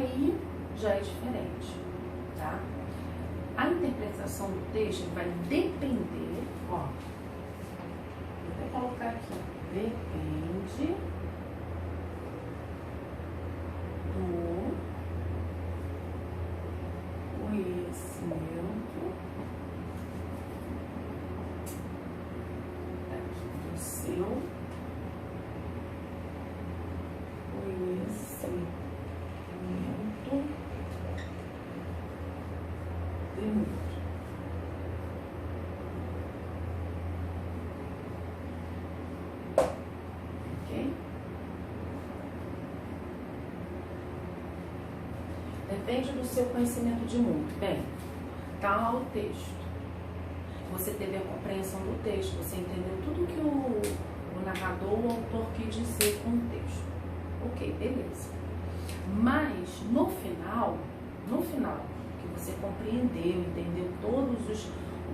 aí já é diferente, tá? A interpretação do texto vai depender, ó, vou até colocar aqui, depende do conhecimento do seu conhecimento de mundo. Ok? Depende do seu conhecimento de mundo. Bem, tá lá o texto. Você teve a compreensão do texto, você entendeu tudo que o narrador, o autor quis dizer com o texto. Ok, beleza. Mas no final, que você compreendeu, entendeu todos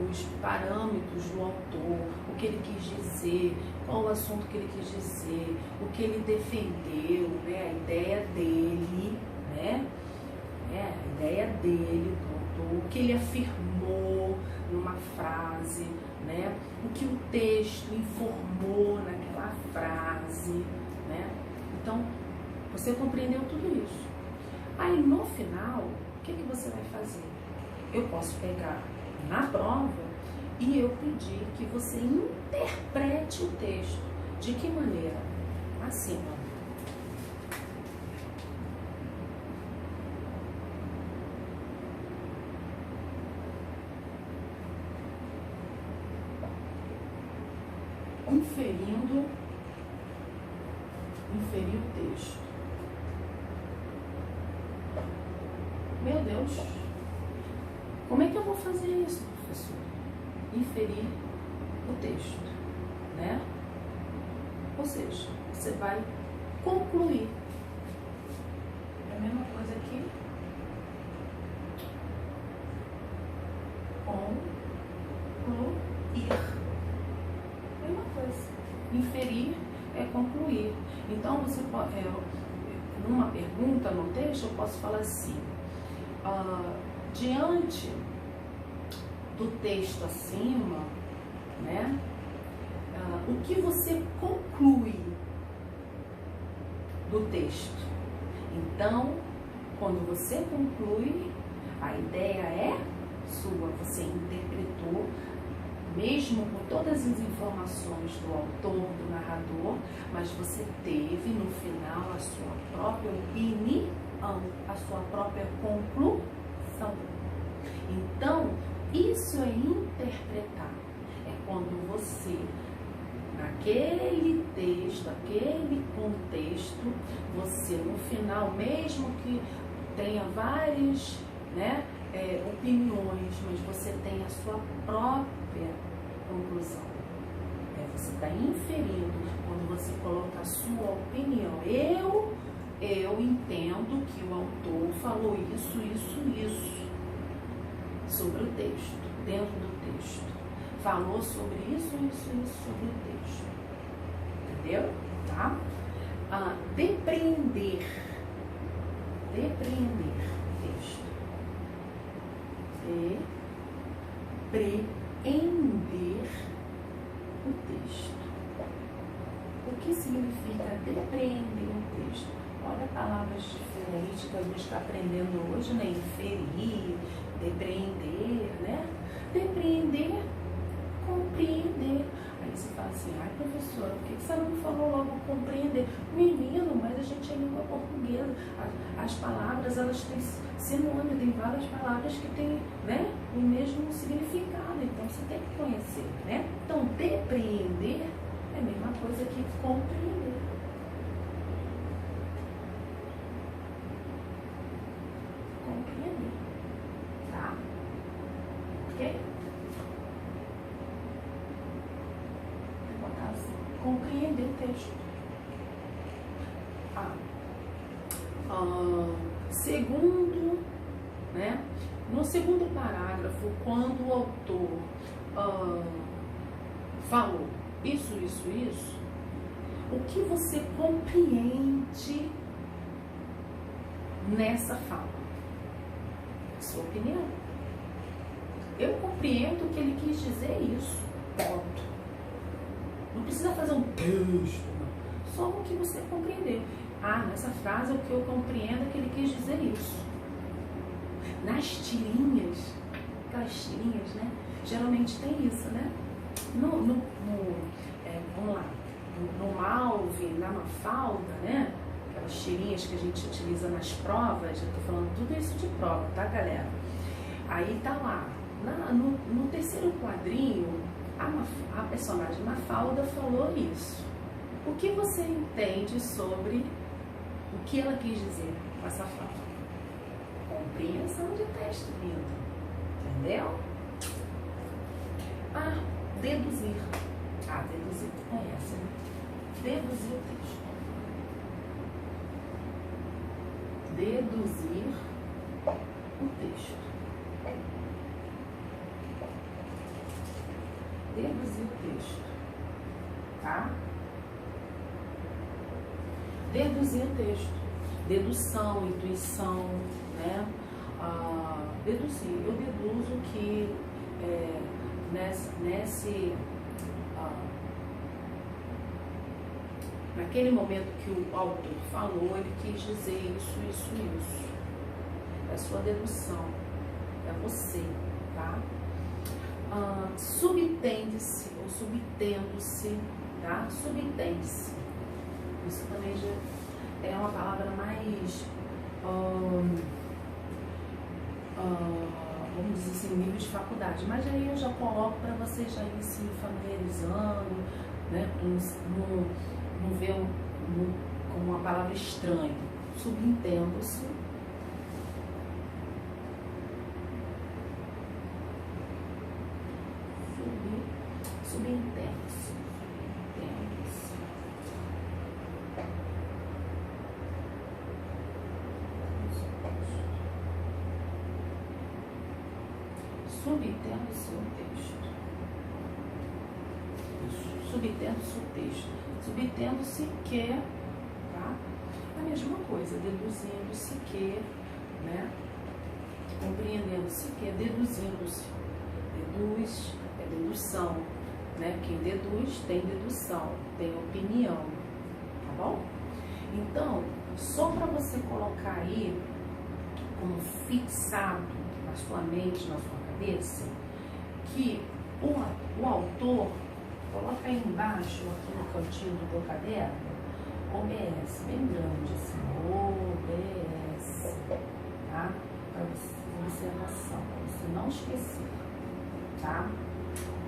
os parâmetros do autor, o que ele quis dizer, qual o assunto que ele quis dizer, o que ele defendeu, né, a ideia dele, né? A ideia dele, do autor, o que ele afirmou numa frase, né? O que o texto informou naquela frase, né? Então, você compreendeu tudo isso. Aí, no final, o que você vai fazer? Eu posso pegar na prova e eu pedir que você interprete o texto. De que maneira? Assim, ó. Inferir o texto. Meu Deus, como é que eu vou fazer isso, professor? Inferir o texto, né? Ou seja, você vai concluir. É a mesma coisa aqui. Concluir. Mesma coisa. Inferir é concluir. Então, você pode, numa pergunta no texto, eu posso falar assim, diante do texto acima, né, o que você conclui do texto? Então, quando você conclui, a ideia é sua, você interpretou, mesmo com todas as informações do autor, do narrador, mas você teve no final a sua própria opinião, a sua própria conclusão. Então, isso é interpretar. É quando você, naquele texto, aquele contexto, você no final, mesmo que tenha várias, né, opiniões, mas você tem a sua própria conclusão. Você está inferindo quando você coloca a sua opinião. Eu entendo que o autor falou isso sobre o texto, dentro do texto. Falou sobre isso sobre o texto. Entendeu? Tá? Depreender texto. Depreender o texto. O que significa depreender o texto? Olha palavras diferentes que a gente está aprendendo hoje, né? Inferir, depreender, né? Depreender, compreender. Aí você fala assim, ai professora, por que você não falou logo compreender? Menino, mas a gente é língua portuguesa. As palavras, elas têm sinônimo, tem várias palavras que têm, né, o mesmo significado. Então você tem que conhecer, né? Então, depreender é a mesma coisa que compreender. Compreender. Tá? Ok? Vou botar assim. Compreender o texto. Segundo, né? No segundo parágrafo, quando o autor falou isso, o que você compreende nessa fala? Sua opinião. Eu compreendo que ele quis dizer isso. Ponto. Não precisa fazer um texto, não. Só o que você compreender. Ah, nessa frase o que eu compreendo é que ele quis dizer isso. Nas tirinhas, aquelas tirinhas, né? Geralmente tem isso, né? Vamos lá, no Malve, na Mafalda, né? Aquelas tirinhas que a gente utiliza nas provas, eu tô falando tudo isso de prova, tá, galera? Aí tá lá, no terceiro quadrinho, a personagem Mafalda falou isso. O que você entende sobre o que ela quis dizer com essa fala? Compreensão de texto, lindo. Entendeu? Deduzir. Deduzir é essa, né? Deduzir o texto. Deduzir o texto. Deduzir o texto. Tá? Deduzir o texto. Dedução, intuição, né? Deduzir. Eu deduzo que naquele momento que o autor falou, ele quis dizer isso. É a sua dedução. É você, tá? Subtende-se ou subtendo-se, tá? Subtende-se. Isso também já é uma palavra mais, vamos dizer assim, nível de faculdade. Mas aí eu já coloco para você já ir se familiarizando, né? Não ver como uma palavra estranha. Subentendo-se. Subentende-se. Subtendo-se o texto. Subtendo-se o texto. Subtendo-se que, tá? A mesma coisa, deduzindo-se que, né? Compreendendo-se que, deduzindo-se. Deduz é dedução, né? Quem deduz tem dedução, tem opinião, tá bom? Então, só para você colocar aí como fixado na sua mente, na sua cabeça, que o autor, coloca aí embaixo, aqui no cantinho do teu caderno, OBS, bem grande assim, OBS, tá? Para observação, para você não esquecer, tá?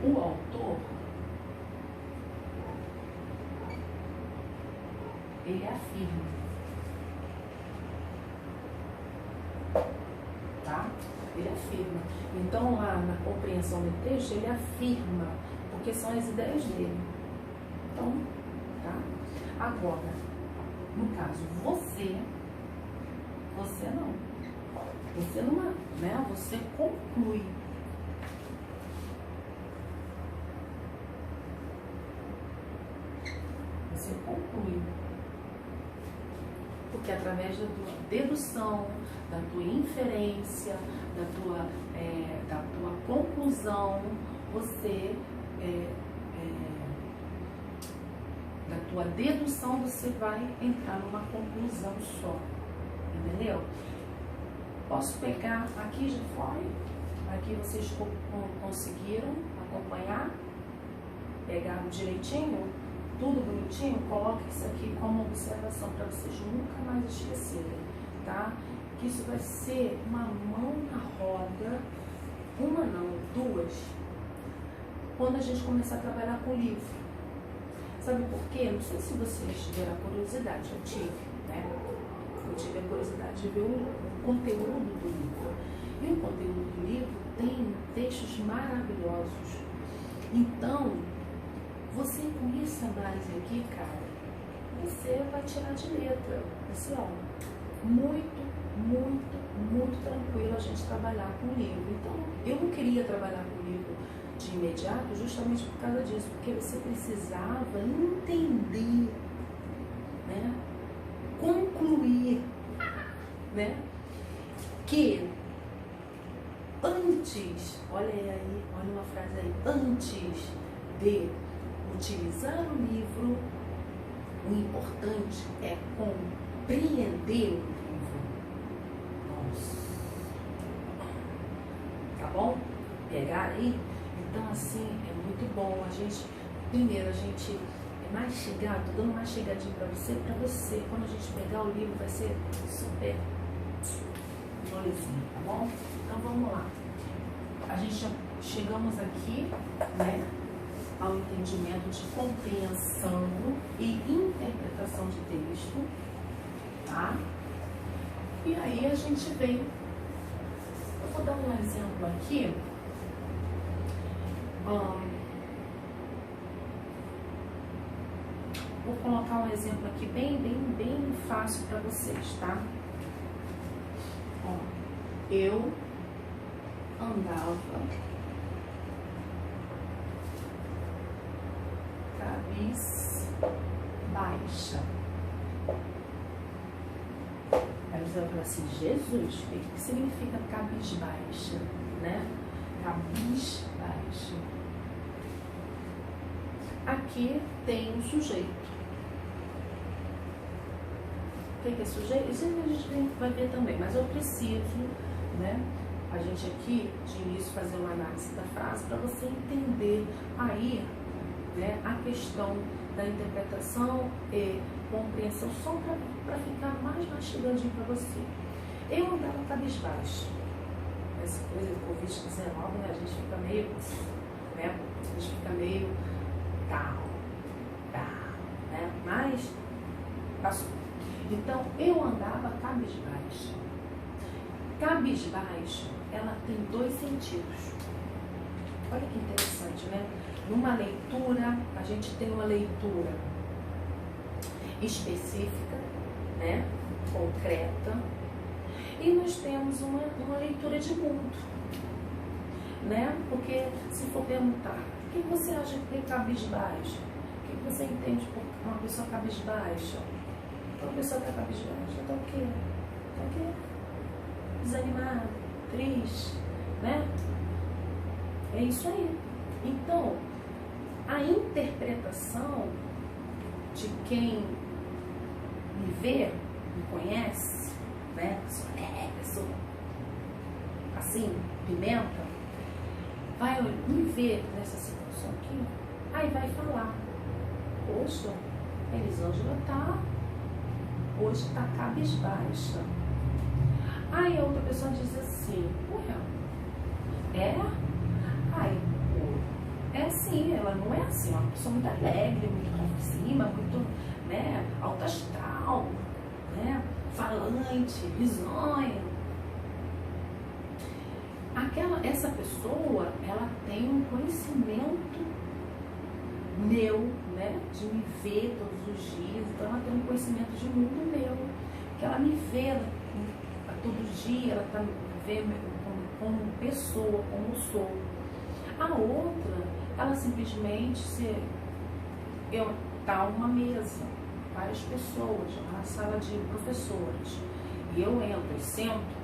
O autor, ele afirma, tá? Ele afirma. Então, lá na compreensão do texto, ele afirma, porque são as ideias dele. Então, tá? Agora, no caso, você não. Você não, né? Você conclui. Você conclui. Porque através da tua dedução, da tua inferência, da tua conclusão, você, da tua dedução, você vai entrar numa conclusão só. Entendeu? Posso pegar, aqui já foi, aqui vocês conseguiram acompanhar, pegaram direitinho, tudo bonitinho, coloque isso aqui como observação para vocês nunca mais esquecerem, tá? Que isso vai ser uma mão na roda, uma não, duas, quando a gente começar a trabalhar com o livro. Sabe por quê? Não sei se vocês tiveram a curiosidade, eu tive, né? Eu tive a curiosidade de ver o conteúdo do livro. E o conteúdo do livro tem textos maravilhosos. Então, você com essa base aqui, cara, você vai tirar de letra. Assim, ó, muito tranquilo a gente trabalhar com o livro. Então, eu não queria trabalhar com o livro de imediato justamente por causa disso, porque você precisava entender, né? Concluir né? Que antes, olha aí, olha uma frase aí, antes de utilizar o livro, o importante é compreender o livro. Nossa. Tá bom? Pegar aí? Então, assim, é muito bom a gente, primeiro, a gente mastigar, tô dando uma mastigadinha pra você, quando a gente pegar o livro, vai ser super molezinho, tá bom? Então, vamos lá. A gente já chegamos aqui, né, ao entendimento de compreensão e interpretação de texto, tá? E aí a gente vem, eu vou dar um exemplo aqui, vou colocar um exemplo aqui bem fácil para vocês, tá? Ó, eu andava cabisbaixa. Aí você vai falar assim, Jesus, o que significa cabisbaixa, né? Cabisbaixa. Aqui tem um sujeito. O que é sujeito? Isso a gente vai ver também, mas eu preciso, né, a gente aqui, de início, fazer uma análise da frase para você entender aí, né, a questão da interpretação e compreensão, só para ficar mais mastigadinho para você. Eu andava cabisbaixo. Essa coisa do Covid-19, né, a gente fica meio, né, a gente fica meio down, né, mas passou. Então, eu andava cabisbaixo. Cabisbaixo, ela tem dois sentidos. Olha que interessante, né? Numa leitura, a gente tem uma leitura específica, né? Concreta. E nós temos uma leitura de mundo, né? Porque se for perguntar, o que você acha que é cabisbaixo? O que você entende por uma pessoa cabisbaixa? Uma pessoa que está cabisbaixa, está o quê? Está o quê? Desanimada, triste, né? É isso aí. Então, a interpretação de quem me vê, me conhece, né? Pessoa assim, pimenta, vai me ver nessa situação aqui, aí vai falar, poxa, Elisângela hoje está cabisbaixa. Aí a outra pessoa diz assim, ué, é assim, ela não é assim, uma pessoa muito alegre, muito pra cima, muito, né, alto astral, né, falante, risonha. Essa pessoa, ela tem um conhecimento meu, né, de me ver todos os dias, então ela tem um conhecimento de mundo meu, que ela me vê todo dia, ela tá me vendo como pessoa, como eu sou. A outra, ela simplesmente tá uma mesa, várias pessoas, uma sala de professores, e eu entro e sento,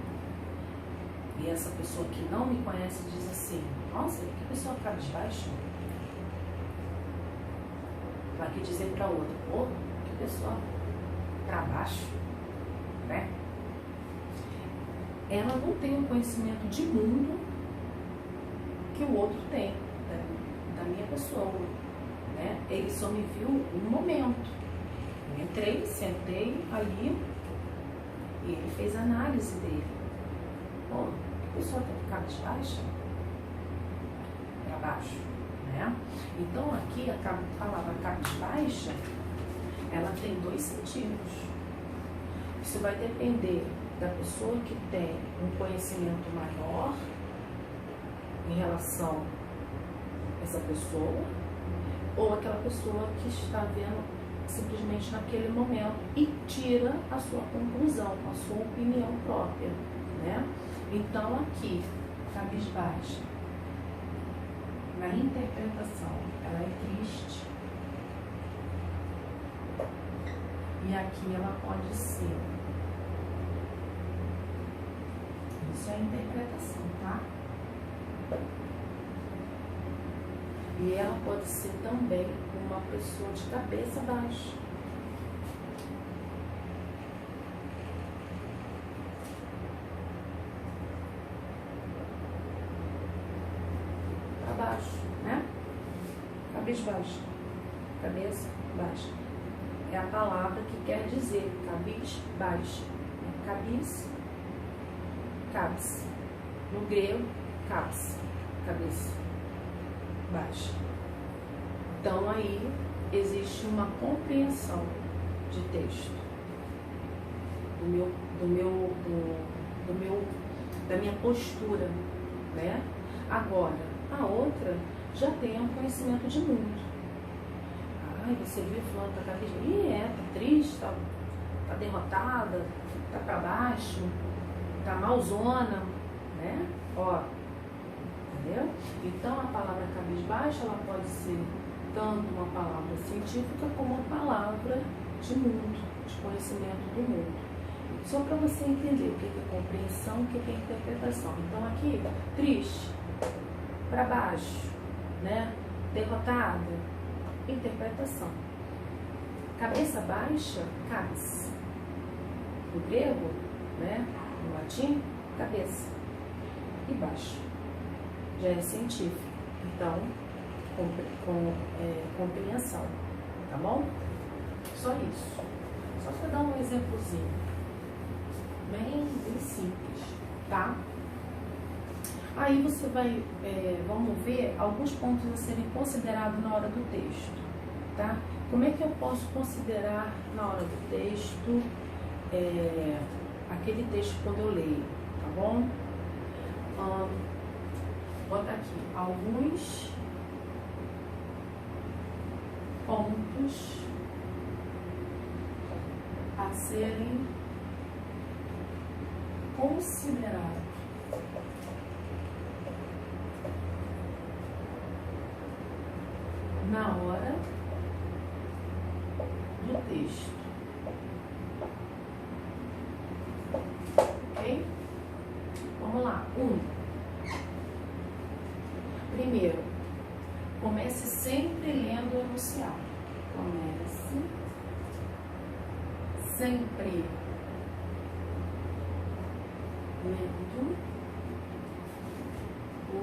e essa pessoa que não me conhece diz assim, nossa, que pessoa cabisbaixa. Vai aqui dizer para outra, pô, que pessoa para baixo, né? Ela não tem um conhecimento de mundo que o outro tem, da minha pessoa, né? Ele só me viu um momento. Eu entrei, sentei ali e ele fez a análise dele. Pô, que pessoa tem cabisbaixa? Para baixo, né? Então aqui a palavra cabisbaixa, ela tem dois sentidos. Isso vai depender da pessoa que tem um conhecimento maior em relação a essa pessoa, ou aquela pessoa que está vendo simplesmente naquele momento e tira a sua conclusão, a sua opinião própria, né? Então aqui, cabisbaixa, na interpretação, ela é triste, e aqui ela pode ser isso é interpretação, tá? E ela pode ser também uma pessoa de cabeça baixa. Para baixo, né? Cabeça baixa. Cabeça baixa. É a palavra que quer dizer cabeça baixa. Cabeça, cabis. No grego, cabis. Cabeça baixa. Então aí existe uma compreensão de texto da minha postura, né? Agora, a outra já tem um conhecimento de mundo. Ai, você viu fulano tá cabeça? Tá triste, tá derrotada, tá para baixo, tá malzona, né? Ó, entendeu? Então a palavra cabisbaixa, ela pode ser tanto uma palavra científica como uma palavra de mundo, de conhecimento do mundo. Só para você entender o que é compreensão, o que é interpretação. Então aqui, triste, para baixo, né? Derrotada, interpretação. Cabeça baixa, cabis. No grego, né? No latim, cabeça. E baixo. Já é científico. Então, compreensão. Tá bom? Só isso. Só para dar um exemplozinho. Bem simples, tá? Aí você vai, vamos ver alguns pontos a serem considerados na hora do texto, tá? Como é que eu posso considerar na hora do texto aquele texto quando eu leio, tá bom? Bota aqui alguns pontos a serem considerados na hora do texto. Ok? Vamos lá. Primeiro, comece sempre lendo o enunciado. Comece sempre lendo o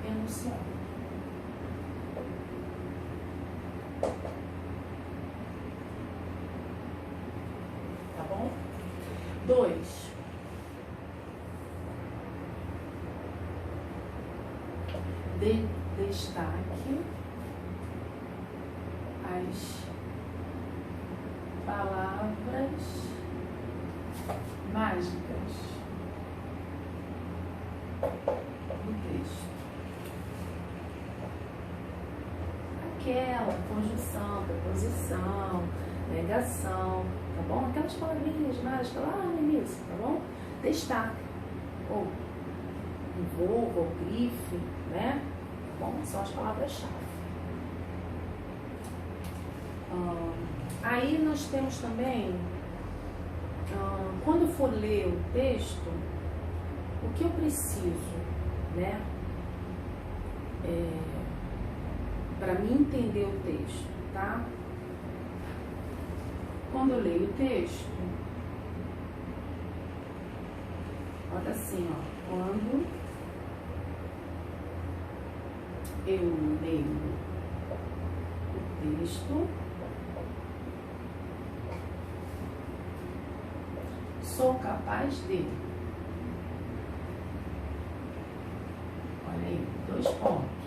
enunciado. Tá bom? 2. Destaque as palavras mágicas do texto. Aquela conjunção, preposição, negação, tá bom? Aquelas palavrinhas mágicas lá no início, tá bom? Destaque, ou envolva, ou grife, né? Tá bom? São as palavras-chave. Aí nós temos também, quando for ler o texto, o que eu preciso, né? Para mim entender o texto, tá? Quando eu leio o texto, olha assim, ó, quando eu leio o texto, sou capaz de, olha aí, 2 pontos.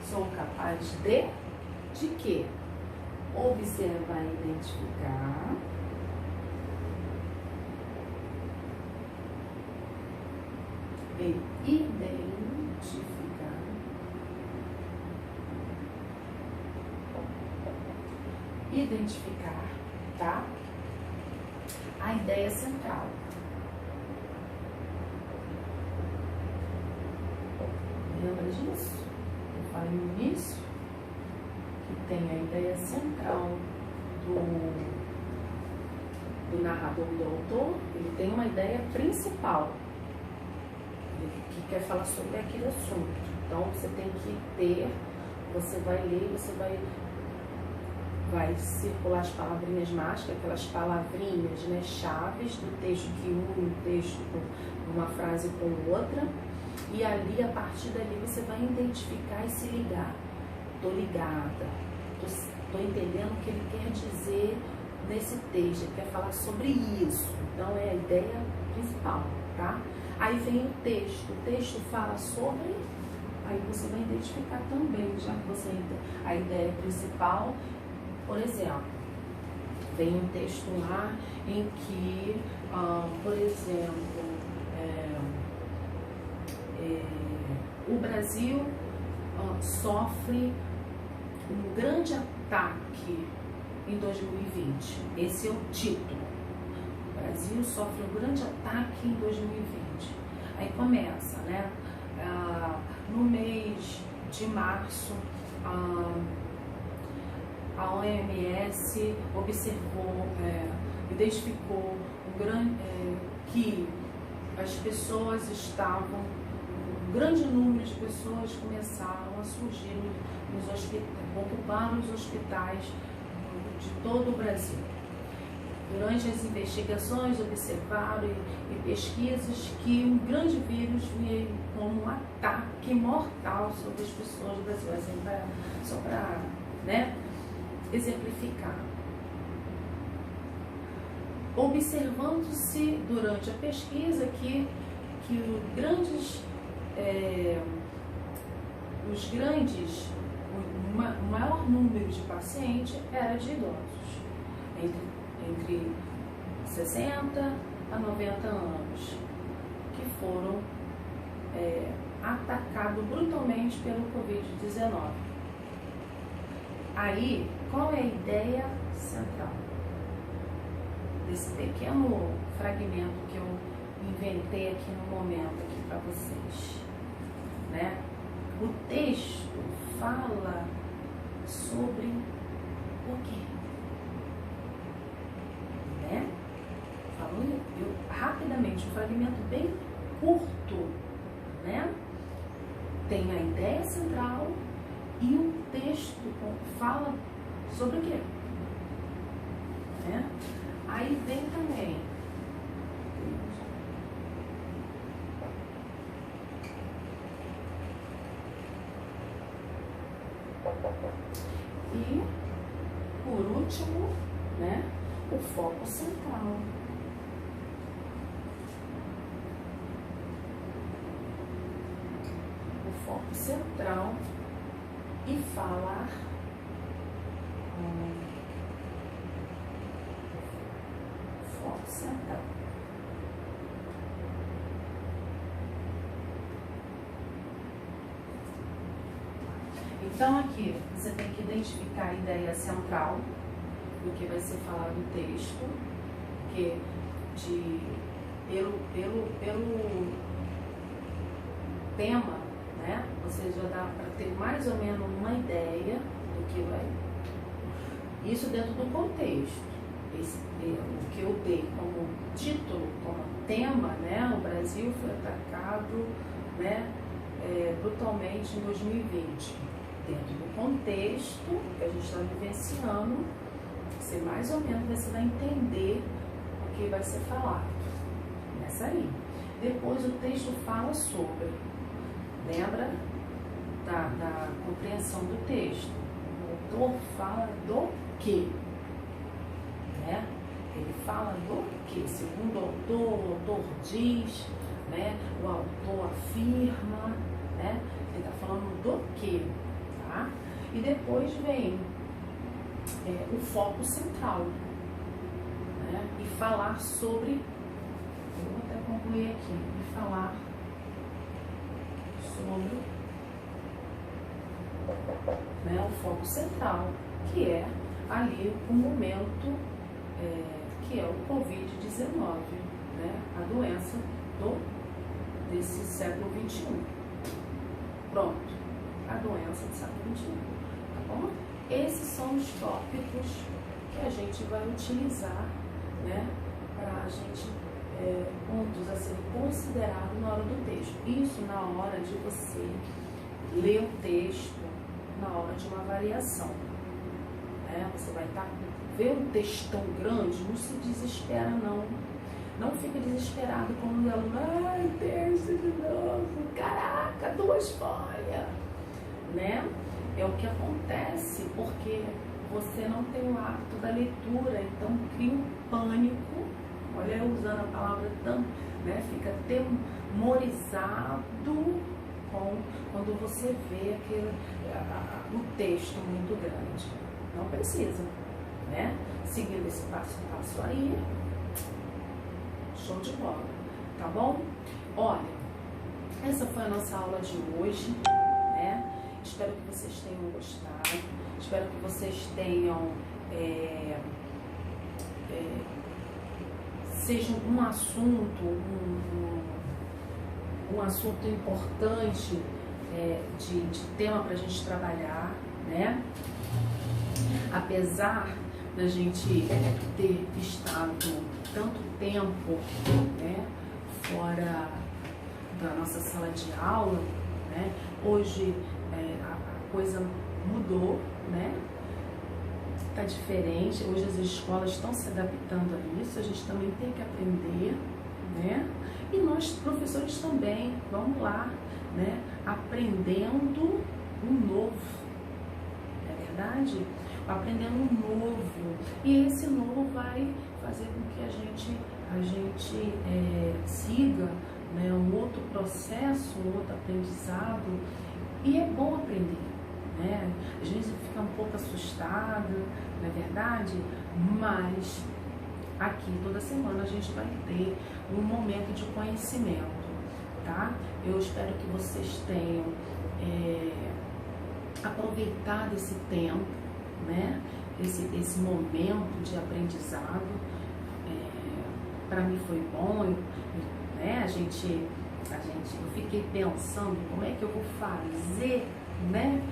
Sou capaz de quê? Observar e identificar. E identificar. Identificar, tá? A ideia central. Lembra disso? Eu falei no início que tem a ideia central do narrador, do autor. Ele tem uma ideia principal, que quer falar sobre aquele assunto. Então você tem que ter, você vai ler, você vai circular as palavrinhas mágicas, aquelas palavrinhas, né, chaves do texto que une um texto com uma frase com outra, e ali, a partir dali, você vai identificar e se ligar. Tô ligada, tô entendendo o que ele quer dizer nesse texto, ele quer falar sobre isso. Então é a ideia principal, tá? Aí vem o texto fala sobre, aí você vai identificar também, já que você a ideia principal. Por exemplo, tem um texto lá em que, por exemplo, o Brasil sofre um grande ataque em 2020. Esse é o título. O Brasil sofre um grande ataque em 2020. Aí começa, né? No mês de março, a OMS observou, identificou que as pessoas estavam, um grande número de pessoas começaram a surgir nos hospitais, ocupar os hospitais de todo o Brasil. Durante as investigações observaram e pesquisas que um grande vírus veio como um ataque mortal sobre as pessoas do Brasil, assim, só para, né, exemplificar. Observando-se durante a pesquisa que o maior número de pacientes era de idosos, entre 60 a 90 anos, que foram atacados brutalmente pelo Covid-19. Aí, qual é a ideia central desse pequeno fragmento que eu inventei aqui no momento aqui para vocês, né? O texto fala sobre o quê? Né? Falando rapidamente, um fragmento bem curto, né? Tem a ideia central e o texto fala sobre o quê? Né? Aí vem também e, por último, né, o foco central. O foco central e falar foco central. Então aqui você tem que identificar a ideia central do que vai ser falado no texto, que pelo tema, né? Você já dá para ter mais ou menos uma ideia do que vai. Isso dentro do contexto. O que eu dei como título, como tema, né? O Brasil foi atacado, né, brutalmente em 2020. Dentro do contexto que a gente está vivenciando, você mais ou menos você vai entender o que vai ser falado. Nessa aí. Depois o texto fala sobre, lembra da compreensão do texto. O autor fala do quê? Né? Ele fala do quê? Segundo o autor diz, né? O autor afirma, né? Ele está falando do quê? Tá? E depois vem o foco central, né? E falar sobre, eu vou até concluir aqui, e falar sobre, né, o foco central, que é ali o momento que é o Covid-19, né, a doença desse século XXI. Pronto, a doença do século XXI, tá bom? Esses são os tópicos que a gente vai utilizar, né, para a gente pontos a ser considerados na hora do texto. Isso na hora de você ler o texto, na hora de uma avaliação. Você vai ver um texto tão grande, não se desespera não. Não fica desesperado como o aluno, ai, texto de novo, caraca, 2 folhas, né? É o que acontece porque você não tem o hábito da leitura, então cria um pânico, olha eu usando a palavra tão, né? Fica temorizado quando você vê o texto muito grande. Não precisa, né? Seguindo esse passo a passo aí, show de bola, tá bom? Olha, essa foi a nossa aula de hoje, né? Espero que vocês tenham gostado, espero que vocês tenham, seja um assunto, um assunto importante de tema para a gente trabalhar, né? Apesar da gente ter estado tanto tempo, né, fora da nossa sala de aula, né, hoje a coisa mudou, né, tá diferente, hoje as escolas estão se adaptando a isso, a gente também tem que aprender, né, e nós professores também, vamos lá, né, aprendendo um novo, não é verdade? Aprendendo um novo, e esse novo vai fazer com que a gente siga, né, um outro processo, um outro aprendizado, e é bom aprender, né? Às vezes fica um pouco assustado, não é verdade? Mas aqui toda semana a gente vai ter um momento de conhecimento, tá? Eu espero que vocês tenham aproveitado esse tempo, né? Esse momento de aprendizado, para mim foi bom, né? Eu fiquei pensando como é que eu vou fazer, né?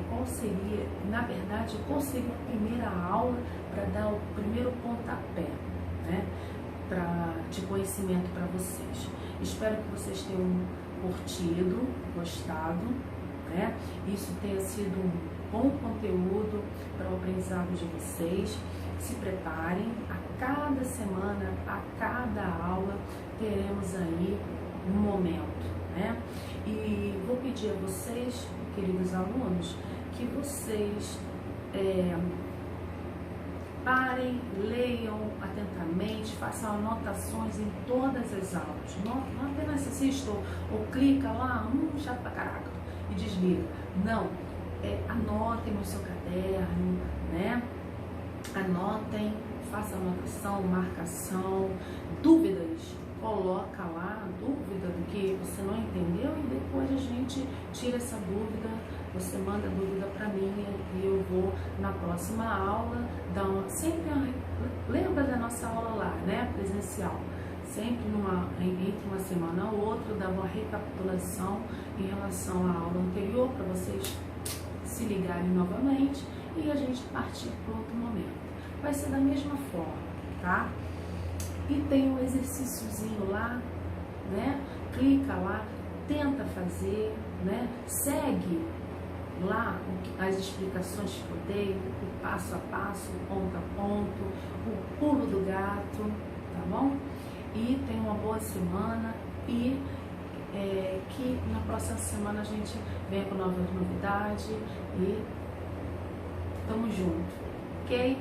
Qual seria, na verdade, qual seria a primeira aula para dar o primeiro pontapé, né? De conhecimento para vocês. Espero que vocês tenham curtido, gostado, né? Isso tenha sido um bom conteúdo para o aprendizado de vocês. Se preparem, a cada semana, a cada aula, teremos aí um momento, né? E vou pedir a vocês, queridos alunos, que vocês parem, leiam atentamente, façam anotações em todas as aulas. Não apenas assistam ou clica lá, chato pra caraca, e desliga. Não, anotem no seu caderno, né? Anotem, faça anotação, marcação, dúvidas, coloca lá dúvida do que você não entendeu e depois a gente tira essa dúvida, você manda a dúvida para mim e eu vou na próxima aula dar lembra da nossa aula lá, né, presencial, sempre entre uma semana ou outra, dar uma recapitulação em relação à aula anterior para vocês se ligarem novamente e a gente partir para outro momento. Vai ser da mesma forma, tá? E tem um exercíciozinho lá, né? Clica lá, tenta fazer, né? Segue lá as explicações que eu dei, o passo a passo, o ponto a ponto, o pulo do gato, tá bom? E tenha uma boa semana e que na próxima semana a gente venha com novas novidades e tamo junto, ok?